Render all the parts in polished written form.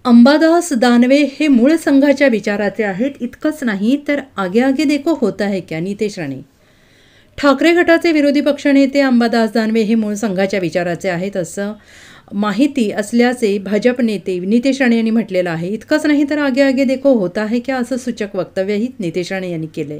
अंबादास दानवे हे मूळ संघाच्या विचाराचे आहेत. इतकंच नाही तर आगे आगे देखो होता है क्या नितेश राणे. ठाकरे गटाचे विरोधी पक्षनेते अंबादास दानवे हे मूळ संघाच्या विचाराचे आहेत असं माहिती असल्याचे भाजप नेते नितेश राणे यांनी म्हटलेलं आहे. इतकंच नाही तर आगे आगे देखो होता है क्या असं सूचक वक्तव्यही नितेश राणे यांनी केले.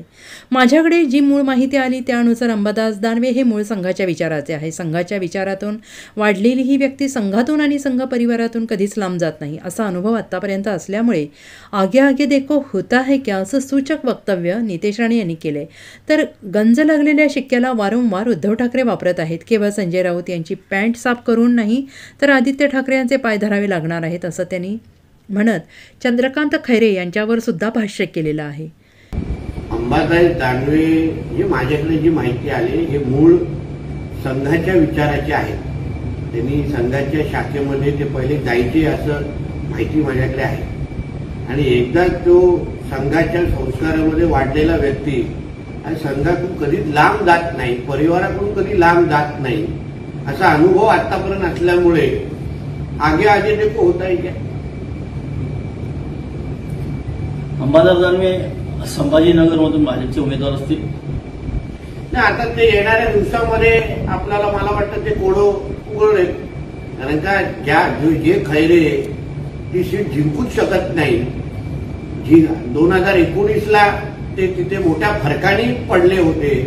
माझ्याकडे जी मूळ माहिती आली त्यानुसार अंबादास दानवे हे मूळ संघाच्या विचाराचे आहे. संघाच्या विचारातून वाढलेली ही व्यक्ती संघातून आणि संघ परिवारातून कधीच लांब जात नाही असा अनुभव आत्तापर्यंत असल्यामुळे आगे आगे देखो होता है क्या असं सूचक वक्तव्य नितेश राणे यांनी केले. तर गंज लागलेल्या शिक्क्याला वारंवार उद्धव ठाकरे वापरत आहेत. केवळ संजय राऊत यांची पॅन्ट साफ करून नाही तर आदित्य ठाकरे यांचे पाय धरावे लागणार आहेत असं त्यांनी म्हणत चंद्रकांत खैरे यांच्यावर सुद्धा भाष्य केलेलं आहे. अंबादास दानवे हे माझ्याकडे जी माहिती आली हे मूळ संघाच्या विचाराचे आहेत. त्यांनी संघाच्या शाखेमध्ये ते पहिले जायचे असं माहिती माझ्याकडे आहे आणि एकदा तो संघाच्या संस्कारामध्ये वाढलेला व्यक्ती आणि संघातून कधी लांब जात नाही, परिवाराकडून कधी लांब जात नाही असा अनुभव आतापर्यंत असल्यामुळे आगे आगे देखो होता है क्या. अंबादास दानवे संभाजीनगरमधून भाजपचे उमेदवार असतील. नाही, आता ते येणाऱ्या दिवसामध्ये आपल्याला मला वाटतं ते कोडं उघडेल. कारण का जे खैरे ती सीट जिंकूच शकत नाही. 2019ला ते तिथे मोठ्या फरकाने पडले होते.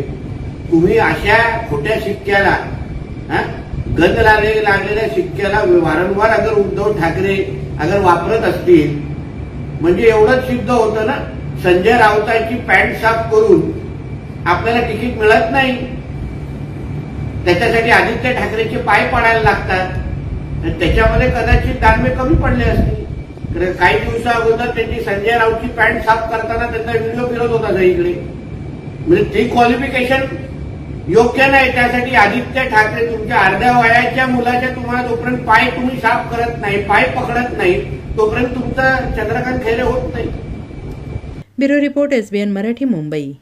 तुम्ही अशा खोट्या शिक्क्याला गंज लागलेल्या शिक्क्याला वारंवार अगर उद्धव ठाकरे अगर वापरत असतील म्हणजे एवढंच सिद्ध होतं ना, संजय राऊतांची पॅन्ट साफ करून आपल्याला तिकीट मिळत नाही. त्याच्यासाठी आदित्य ठाकरेचे पाय पडायला लागतात. त्याच्यामध्ये कदाचित दानवे कमी पडले असतील. काही दिवसा अगोदर त्यांची संजय राऊतची पॅन्ट साफ करताना त्यांचा व्हिडिओ फिरत होता सगळीकडे. म्हणजे ती क्वालिफिकेशन योग्य नाही. त्यासाठी आदित्य ठाकरे तुमच्या अर्ध्या वयाच्या मुलाच्या तुम्हाला जोपर्यंत पाय तुम्ही साफ करत नाही, पाय पकडत नाही तोपर्यंत तुमचा चंद्रकांत खैरे होत नाही. Bureau report SBN Marathi, Mumbai.